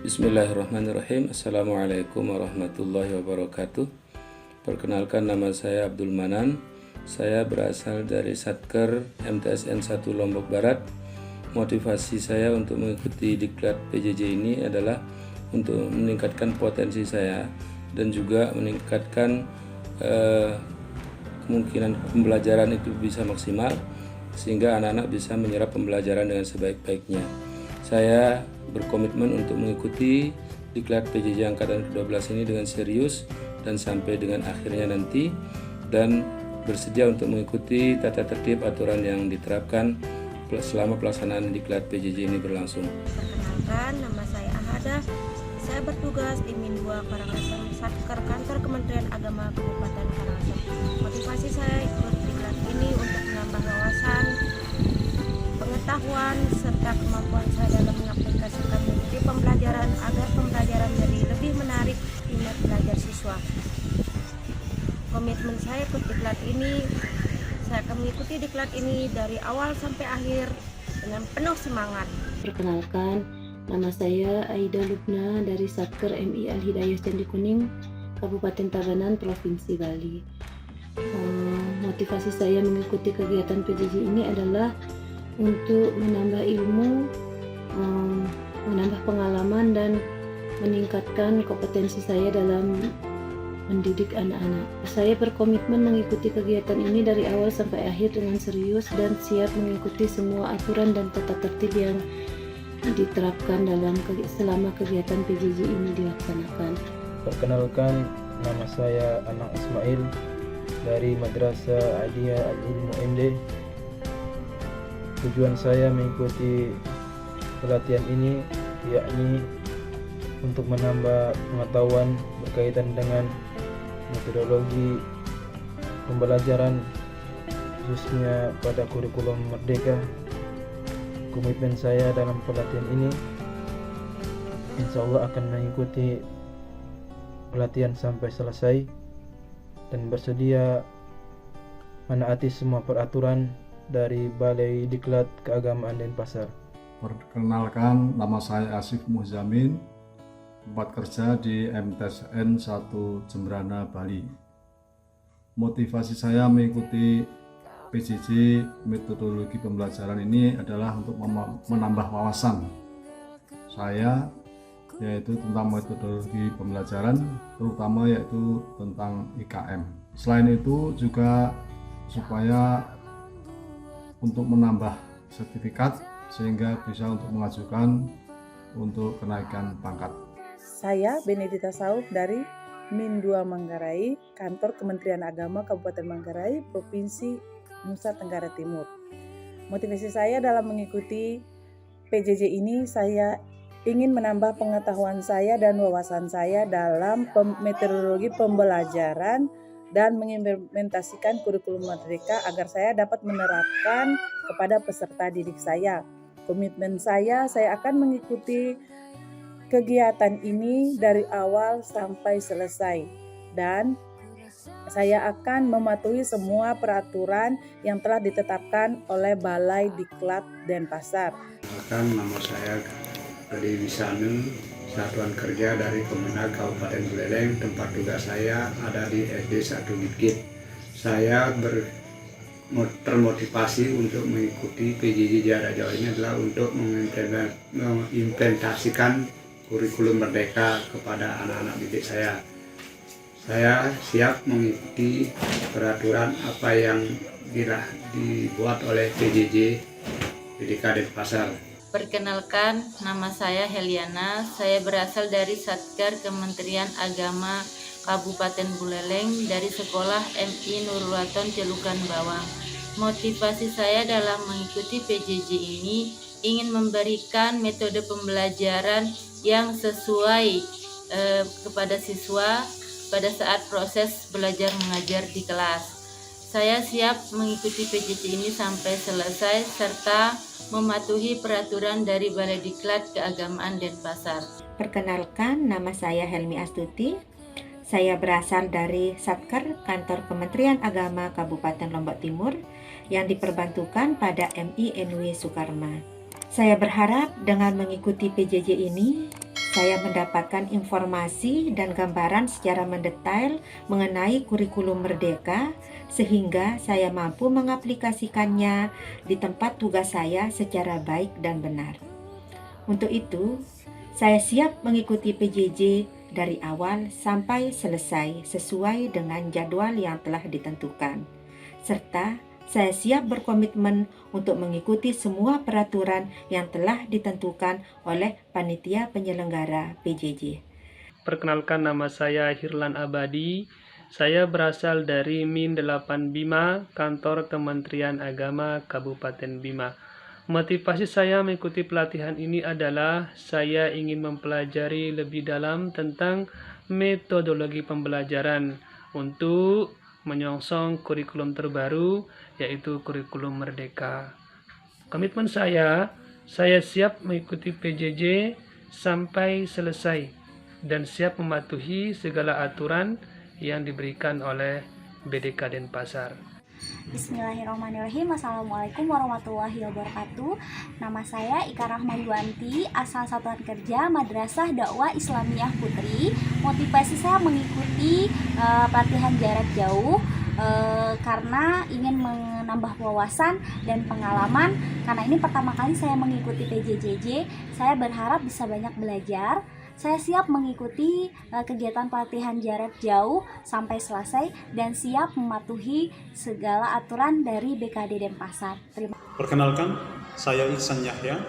Bismillahirrahmanirrahim. Assalamualaikum warahmatullahi wabarakatuh. Perkenalkan, nama saya Abdul Manan. Saya berasal dari Satker MTSN 1 Lombok Barat. Motivasi saya untuk mengikuti diklat PJJ ini adalah untuk meningkatkan potensi saya dan juga meningkatkan kemungkinan pembelajaran itu bisa maksimal sehingga anak-anak bisa menyerap pembelajaran dengan sebaik-baiknya. Saya berkomitmen untuk mengikuti diklat PJJ Angkatan ke-12 ini dengan serius dan sampai dengan akhirnya nanti, dan bersedia untuk mengikuti tata tertib aturan yang diterapkan selama pelaksanaan diklat PJJ ini berlangsung. Perkenalkan, nama saya Ahada. Saya bertugas di Min 2 Karangasem, Satker Kantor Kementerian Agama Kabupaten Karangasem. Motivasi saya ikut diklat ini untuk menambah wawasan, pengetahuan, serta kemampuan saya dalam mengaplikasikan metode pembelajaran agar pembelajaran menjadi lebih menarik minat belajar siswa. Komitmen saya ikut diklat ini, saya akan mengikuti diklat ini dari awal sampai akhir dengan penuh semangat. Perkenalkan, nama saya Aida Lubna dari Satker MI Al-Hidayah Candi Kuning, Kabupaten Tabanan, Provinsi Bali. Motivasi saya mengikuti kegiatan PJJ ini adalah untuk menambah ilmu, menambah pengalaman, dan meningkatkan kompetensi saya dalam mendidik anak-anak. Saya berkomitmen mengikuti kegiatan ini dari awal sampai akhir dengan serius dan siap mengikuti semua aturan dan tata tertib yang diterapkan selama kegiatan PJJ ini dilaksanakan. Perkenalkan, nama saya Anang Ismail dari Madrasah Aliyah Al-Ilmu MD. Tujuan saya mengikuti pelatihan ini yakni untuk menambah pengetahuan berkaitan dengan metodologi pembelajaran khususnya pada kurikulum Merdeka. Komitmen saya dalam pelatihan ini insya Allah akan mengikuti pelatihan sampai selesai dan bersedia menaati semua peraturan dari Balai Diklat Keagamaan Denpasar. Perkenalkan, nama saya Asif Muhzamin, tempat kerja di MTSN 1 Jembrana, Bali. Motivasi saya mengikuti PJJ metodologi pembelajaran ini adalah untuk menambah wawasan saya, yaitu tentang metodologi pembelajaran, terutama yaitu tentang IKM. Selain itu juga supaya untuk menambah sertifikat sehingga bisa untuk mengajukan untuk kenaikan pangkat. Saya Benedita Sauf dari Min 2 Manggarai, Kantor Kementerian Agama Kabupaten Manggarai, Provinsi Nusa Tenggara Timur. Motivasi saya dalam mengikuti PJJ ini, saya ingin menambah pengetahuan saya dan wawasan saya dalam metodologi pembelajaran dan mengimplementasikan kurikulum Merdeka agar saya dapat menerapkan kepada peserta didik saya. Komitmen saya akan mengikuti kegiatan ini dari awal sampai selesai, dan saya akan mematuhi semua peraturan yang telah ditetapkan oleh Balai Diklat Denpasar. Nama saya Gede Wisanu, Satuan Kerja dari Kemenag Kabupaten Buleleng. Tempat tugas saya ada di SD 1 Gitgit. Saya termotivasi untuk mengikuti PJJ Jarak Jauh ini adalah untuk mengimplementasikan kurikulum Merdeka kepada anak-anak didik saya. Saya siap mengikuti peraturan apa yang dibuat oleh PJJ Pendidikan Denpasar. Perkenalkan, nama saya Heliana. Saya berasal dari Satker Kementerian Agama Kabupaten Buleleng dari Sekolah MI Nurul Waton Celukan Bawang. Motivasi saya dalam mengikuti PJJ ini ingin memberikan metode pembelajaran yang sesuai kepada siswa pada saat proses belajar mengajar di kelas. Saya siap mengikuti PJJ ini sampai selesai serta mematuhi peraturan dari Balai Diklat Keagamaan Denpasar. Perkenalkan, nama saya Helmi Astuti. Saya berasal dari Satker Kantor Kementerian Agama Kabupaten Lombok Timur yang diperbantukan pada MI NW Sukarma. Saya berharap dengan mengikuti PJJ ini, saya mendapatkan informasi dan gambaran secara mendetail mengenai kurikulum Merdeka, sehingga saya mampu mengaplikasikannya di tempat tugas saya secara baik dan benar. Untuk itu, saya siap mengikuti PJJ dari awal sampai selesai sesuai dengan jadwal yang telah ditentukan, serta saya siap berkomitmen untuk mengikuti semua peraturan yang telah ditentukan oleh panitia penyelenggara PJJ. Perkenalkan, nama saya Hirlan Abadi. Saya berasal dari Min 8 Bima, Kantor Kementerian Agama Kabupaten Bima. Motivasi saya mengikuti pelatihan ini adalah saya ingin mempelajari lebih dalam tentang metodologi pembelajaran untuk menyongsong kurikulum terbaru, yaitu kurikulum Merdeka. Komitmen saya siap mengikuti PJJ sampai selesai dan siap mematuhi segala aturan yang diberikan oleh BDK Denpasar. Bismillahirrahmanirrahim. Assalamualaikum warahmatullahi wabarakatuh. Nama saya Ika Rahmayuwanti, asal Satuan Kerja Madrasah Dakwah Islamiyah Putri. Motivasi saya mengikuti pelatihan jarak jauh karena ingin menambah wawasan dan pengalaman. Karena ini pertama kali saya mengikuti PJJJ, saya berharap bisa banyak belajar. Saya siap mengikuti kegiatan pelatihan jarak jauh sampai selesai dan siap mematuhi segala aturan dari BKD Denpasar. Perkenalkan, saya Ihsan Yahya.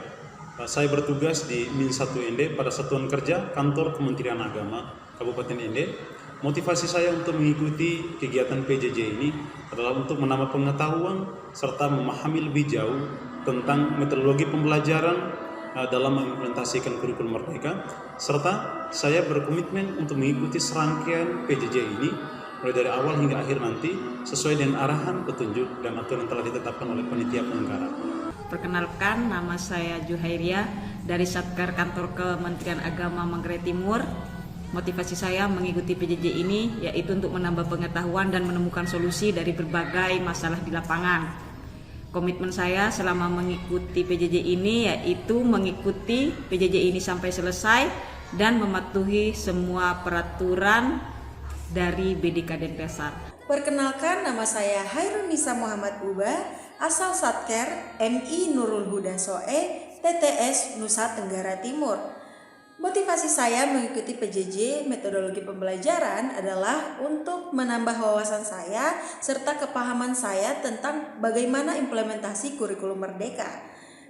Saya bertugas di Min 1 ND pada Satuan Kerja Kantor Kementerian Agama Kabupaten ND. Motivasi saya untuk mengikuti kegiatan PJJ ini adalah untuk menambah pengetahuan serta memahami lebih jauh tentang metodologi pembelajaran dalam mengimplementasikan kurikulum Merdeka, serta saya berkomitmen untuk mengikuti serangkaian PJJ ini mulai dari awal hingga akhir nanti sesuai dengan arahan, petunjuk, dan aturan yang telah ditetapkan oleh panitia penyelenggara. Perkenalkan, nama saya Juhairia dari Satker Kantor Kementerian Agama Manggarai Timur. Motivasi saya mengikuti PJJ ini yaitu untuk menambah pengetahuan dan menemukan solusi dari berbagai masalah di lapangan. Komitmen saya selama mengikuti PJJ ini yaitu mengikuti PJJ ini sampai selesai dan mematuhi semua peraturan dari BDK Denpasar. Perkenalkan, nama saya Hairunisa Muhammad Uba, asal Satker MI Nurul Huda Soe, TTS Nusa Tenggara Timur. Motivasi saya mengikuti PJJ metodologi pembelajaran adalah untuk menambah wawasan saya serta kepahaman saya tentang bagaimana implementasi kurikulum Merdeka.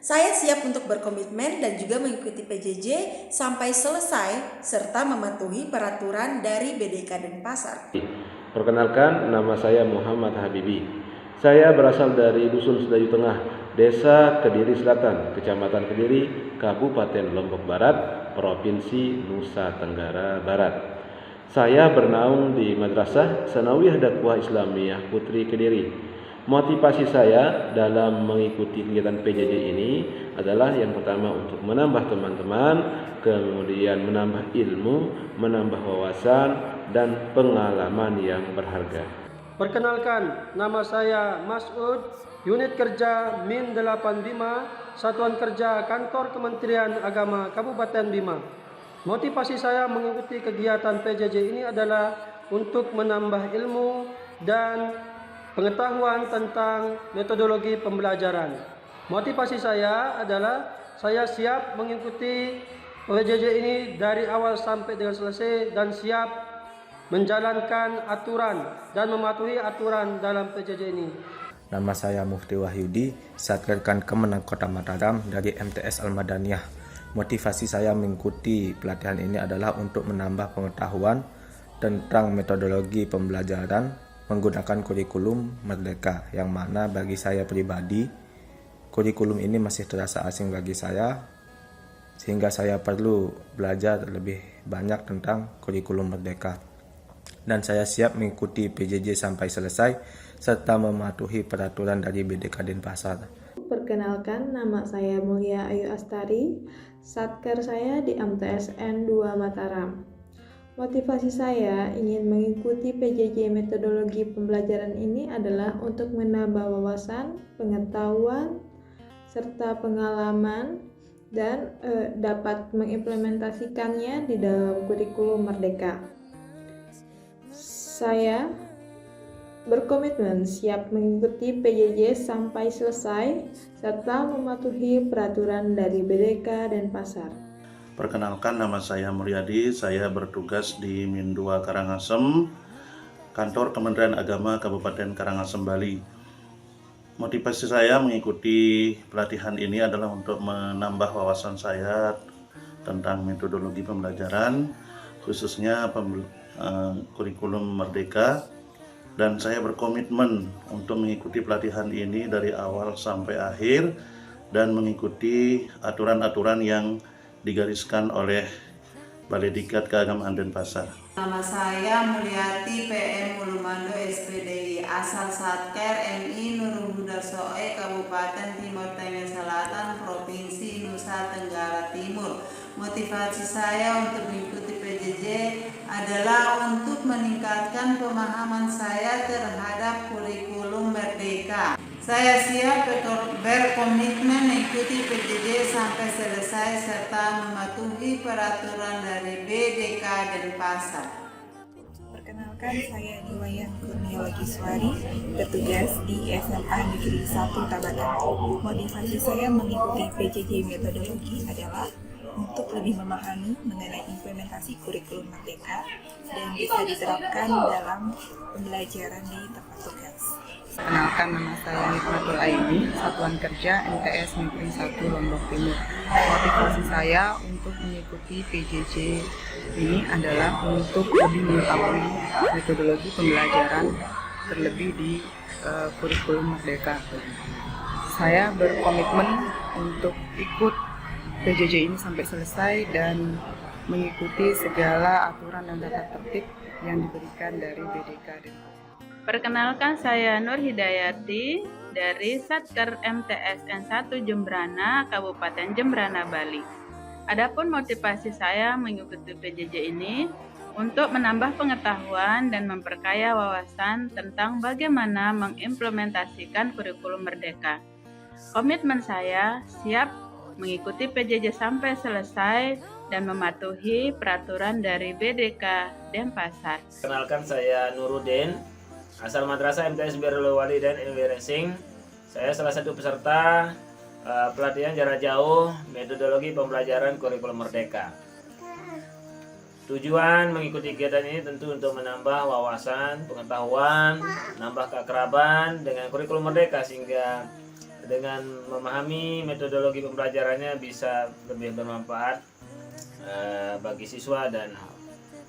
Saya siap untuk berkomitmen dan juga mengikuti PJJ sampai selesai serta mematuhi peraturan dari BDK Denpasar. Perkenalkan, nama saya Muhammad Habibi. Saya berasal dari Dusun Sedayu Tengah, Desa Kediri Selatan, Kecamatan Kediri, Kabupaten Lombok Barat, Provinsi Nusa Tenggara Barat. Saya bernaung di Madrasah Sanawiyah Dakwah Islamiyah Putri Kediri. Motivasi saya dalam mengikuti kegiatan PJJ ini adalah yang pertama untuk menambah teman-teman, kemudian menambah ilmu, menambah wawasan, dan pengalaman yang berharga. Perkenalkan, nama saya Mas'ud, Unit Kerja Min 8 Bima, Satuan Kerja Kantor Kementerian Agama Kabupaten Bima. Motivasi saya mengikuti kegiatan PJJ ini adalah untuk menambah ilmu dan pengetahuan tentang metodologi pembelajaran. Motivasi saya adalah saya siap mengikuti PJJ ini dari awal sampai dengan selesai dan siap menjalankan aturan dan mematuhi aturan dalam PJJ ini. Nama saya Mufti Wahyudi, Satker Kemenang Kota Mataram dari MTS Al-Madaniyah. Motivasi saya mengikuti pelatihan ini adalah untuk menambah pengetahuan tentang metodologi pembelajaran menggunakan kurikulum Merdeka, yang mana bagi saya pribadi, kurikulum ini masih terasa asing bagi saya, sehingga saya perlu belajar lebih banyak tentang kurikulum Merdeka. Dan saya siap mengikuti PJJ sampai selesai serta mematuhi peraturan dari BDK Denpasar. Perkenalkan, nama saya Mulia Ayu Astari, Satker saya di MTSN 2 Mataram. Motivasi saya ingin mengikuti PJJ metodologi pembelajaran ini adalah untuk menambah wawasan, pengetahuan, serta pengalaman dan dapat mengimplementasikannya di dalam kurikulum Merdeka. Saya berkomitmen siap mengikuti PJJ sampai selesai serta mematuhi peraturan dari BDK dan Pasar. Perkenalkan, nama saya Muryadi, saya bertugas di Min 2 Karangasem, Kantor Kementerian Agama Kabupaten Karangasem, Bali. Motivasi saya mengikuti pelatihan ini adalah untuk menambah wawasan saya tentang metodologi pembelajaran, khususnya kurikulum Merdeka, dan saya berkomitmen untuk mengikuti pelatihan ini dari awal sampai akhir dan mengikuti aturan-aturan yang digariskan oleh Balai Diklat Keagamaan Denpasar. Nama saya Mulyati PM Mulumando SPDI, asal Satker MI Nurul Huda Soe, Kabupaten Timur Tengah Selatan, Provinsi Nusa Tenggara Timur. Motivasi saya untuk mengikuti PJJ adalah untuk meningkatkan pemahaman saya terhadap kurikulum Merdeka. Saya siap berkomitmen mengikuti PJJ sampai selesai serta mematuhi peraturan dari BDK dan Pasar. Perkenalkan, saya Niwayan Kurniawati Swari, bertugas di SMA Negeri 1 Tabatan. Motivasi saya mengikuti PJJ metodologi adalah untuk lebih memahami mengenai implementasi kurikulum Merdeka dan bisa diterapkan dalam pembelajaran di tempat tugas. Perkenalkan, nama saya Hikmatul Aini, Satuan Kerja MTS Negeri 1 Lombok Timur. Motivasi saya untuk mengikuti PJJ ini adalah untuk lebih mengetahui metodologi pembelajaran terlebih di kurikulum Merdeka. Saya berkomitmen untuk ikut PJJ ini sampai selesai dan mengikuti segala aturan dan tata tertib yang diberikan dari BDK dan Pasar. Perkenalkan, saya Nur Hidayati dari Satker MTSN 1 Jembrana, Kabupaten Jembrana, Bali. Adapun motivasi saya mengikuti PJJ ini untuk menambah pengetahuan dan memperkaya wawasan tentang bagaimana mengimplementasikan kurikulum Merdeka. Komitmen saya siap mengikuti PJJ sampai selesai dan mematuhi peraturan dari BDK Denpasar. Perkenalkan, saya Nuruddin, asal Madrasah MTS Birrul Walidain Ilmu Racing. Saya salah satu peserta pelatihan jarak jauh metodologi pembelajaran kurikulum Merdeka. Tujuan mengikuti kegiatan ini tentu untuk menambah wawasan, pengetahuan, menambah keakraban dengan kurikulum Merdeka sehingga dengan memahami metodologi pembelajarannya bisa lebih bermanfaat bagi siswa dan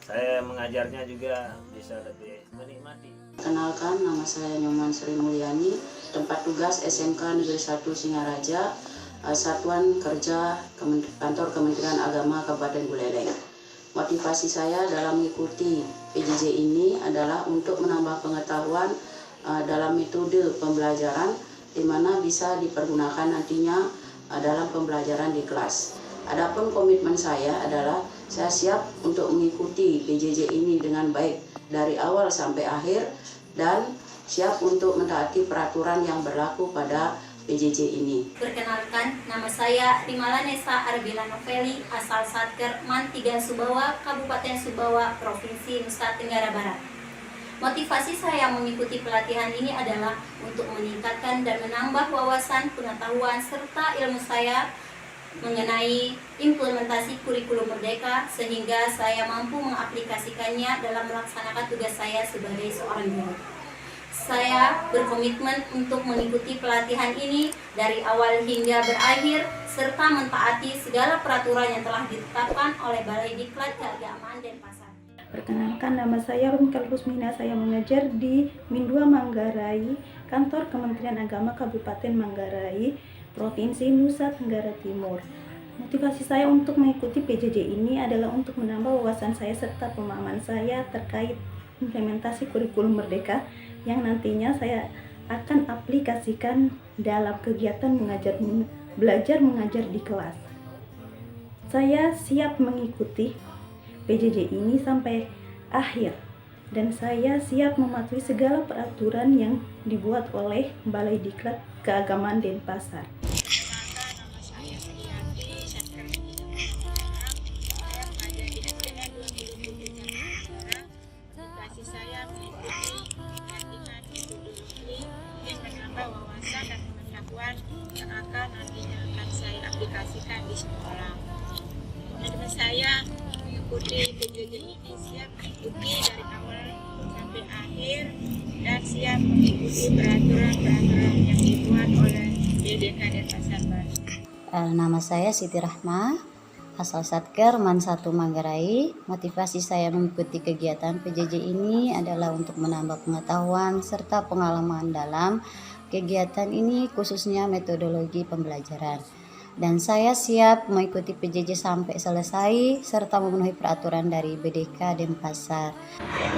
saya mengajarnya juga bisa lebih menikmati. Kenalkan, nama saya Nyoman Sri Mulyani, tempat tugas SMK Negeri 1 Singaraja, Satuan Kerja Kantor Kementerian Agama Kabupaten Buleleng. Motivasi saya dalam mengikuti PJJ ini adalah untuk menambah pengetahuan dalam metode pembelajaran di mana bisa dipergunakan nantinya dalam pembelajaran di kelas. Adapun komitmen saya adalah saya siap untuk mengikuti PJJ ini dengan baik dari awal sampai akhir dan siap untuk mentaati peraturan yang berlaku pada PJJ ini. Perkenalkan, nama saya Rimala Nesa Arbila Noveli, asal Satker Man 3 Subawa, Kabupaten Subawa, Provinsi Nusa Tenggara Barat. Motivasi saya mengikuti pelatihan ini adalah untuk meningkatkan dan menambah wawasan, pengetahuan, serta ilmu saya mengenai implementasi kurikulum Merdeka sehingga saya mampu mengaplikasikannya dalam melaksanakan tugas saya sebagai seorang guru. Saya berkomitmen untuk mengikuti pelatihan ini dari awal hingga berakhir serta mentaati segala peraturan yang telah ditetapkan oleh Balai Diklat Keagamaan Denpasar. Perkenalkan, nama saya Rumkal Rusmina, saya mengajar di Min 2 Manggarai, Kantor Kementerian Agama Kabupaten Manggarai, Provinsi Nusa Tenggara Timur. Motivasi saya untuk mengikuti PJJ ini adalah untuk menambah wawasan saya serta pemahaman saya terkait implementasi kurikulum Merdeka yang nantinya saya akan aplikasikan dalam kegiatan belajar mengajar di kelas. Saya siap mengikuti PJJ ini sampai akhir dan saya siap mematuhi segala peraturan yang dibuat oleh Balai Diklat Keagamaan Denpasar. diimplementasikan di sekolah. Komitmen saya mengikuti PJJ ini siap mengikuti dari awal sampai akhir dan siap mengikuti peraturan-peraturan yang dibuat oleh BDK Denpasar Bali. Nama saya Siti Rahma, asal Satker Man 1 Manggarai. Motivasi saya mengikuti kegiatan PJJ ini adalah untuk menambah pengetahuan serta pengalaman dalam kegiatan ini, khususnya metodologi pembelajaran. Dan saya siap mengikuti PJJ sampai selesai serta memenuhi peraturan dari BDK Denpasar.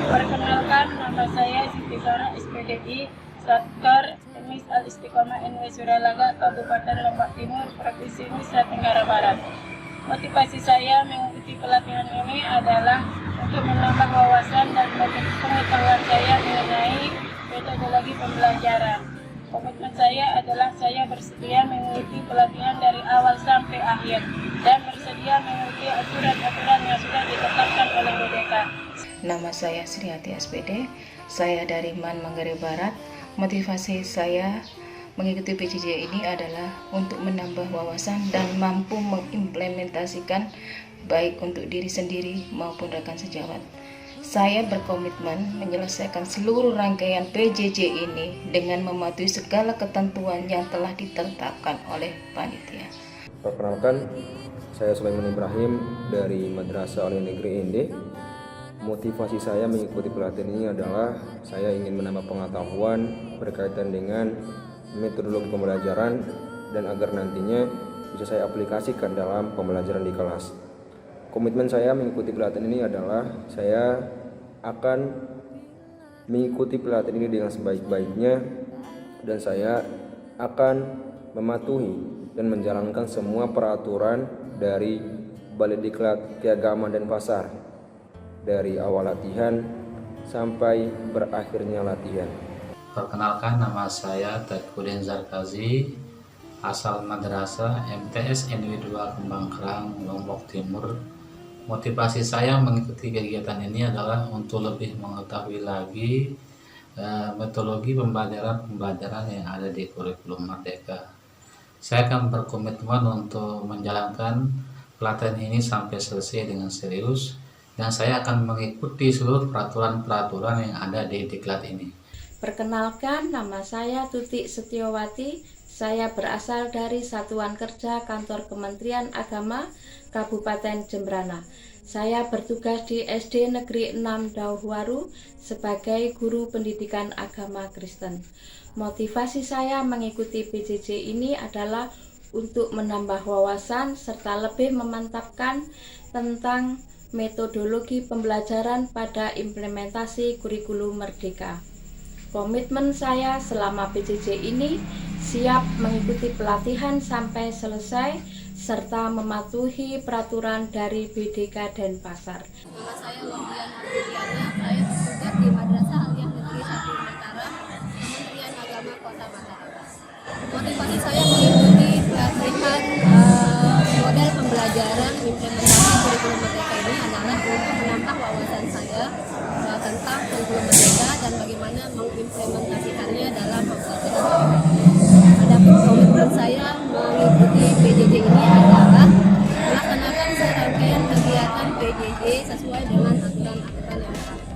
Perkenalkan, nama saya Siti Farah SPDI, Satker Emis Al-Istiqomah NW Suralaga, Kabupaten Lombok Timur, Provinsi Nusa Tenggara Barat. Motivasi saya mengikuti pelatihan ini adalah untuk menambah wawasan dan pengetahuan saya mengenai metodologi pembelajaran. Komitmen saya adalah saya bersedia mengikuti pelatihan dari awal sampai akhir dan bersedia mengikuti aturan-aturan yang sudah ditetapkan oleh BDK. Nama saya Sriati SPD, saya dari Man Manggarai Barat. Motivasi saya mengikuti PJJ ini adalah untuk menambah wawasan dan mampu mengimplementasikan baik untuk diri sendiri maupun rekan sejawat. Saya berkomitmen menyelesaikan seluruh rangkaian PJJ ini dengan mematuhi segala ketentuan yang telah ditetapkan oleh panitia. Perkenalkan, saya Sulaiman Ibrahim dari Madrasah Aliyah Negeri Ende. Motivasi saya mengikuti pelatihan ini adalah saya ingin menambah pengetahuan berkaitan dengan metodologi pembelajaran dan agar nantinya bisa saya aplikasikan dalam pembelajaran di kelas. Komitmen saya mengikuti pelatihan ini adalah saya akan mengikuti pelatihan ini dengan sebaik-baiknya dan saya akan mematuhi dan menjalankan semua peraturan dari Balai Diklat Keagamaan Denpasar dari awal latihan sampai berakhirnya latihan. Perkenalkan, nama saya Tadkudin Zarkazi, asal Madrasah MTS NW 2 Kembang Kerang, Lombok Timur. Motivasi saya mengikuti kegiatan ini adalah untuk lebih mengetahui lagi metodologi pembelajaran yang ada di kurikulum Merdeka. Saya akan berkomitmen untuk menjalankan pelatihan ini sampai selesai dengan serius, dan saya akan mengikuti seluruh peraturan-peraturan yang ada di diklat ini. Perkenalkan, nama saya Tuti Setiawati. Saya berasal dari Satuan Kerja Kantor Kementerian Agama Kabupaten Jembrana. Saya bertugas di SD Negeri 6 Dauhwaru sebagai guru pendidikan agama Kristen. Motivasi saya mengikuti PJJ ini adalah untuk menambah wawasan serta lebih memantapkan tentang metodologi pembelajaran pada implementasi kurikulum Merdeka. Komitmen saya selama PJJ ini siap mengikuti pelatihan sampai selesai serta mematuhi peraturan dari BDK Denpasar. Nama saya Wahdian Ardiana, saya bertugas di Madrasah Aliyah Negeri 1 Mataram, Kementerian Agama Kota Mataram. Motivasi saya mengikuti pelatihan model pembelajaran implementasi kurikulum Merdeka ini adalah untuk menambah wawasan saya tentang kurikulum Merdeka dan bagaimana mengimplementasikannya dalam pembelajaran. Adapun komitmen saya mengikuti PJJ ini adalah melaksanakan serangkaian kegiatan PJJ sesuai dengan aturan-aturan yang berlaku.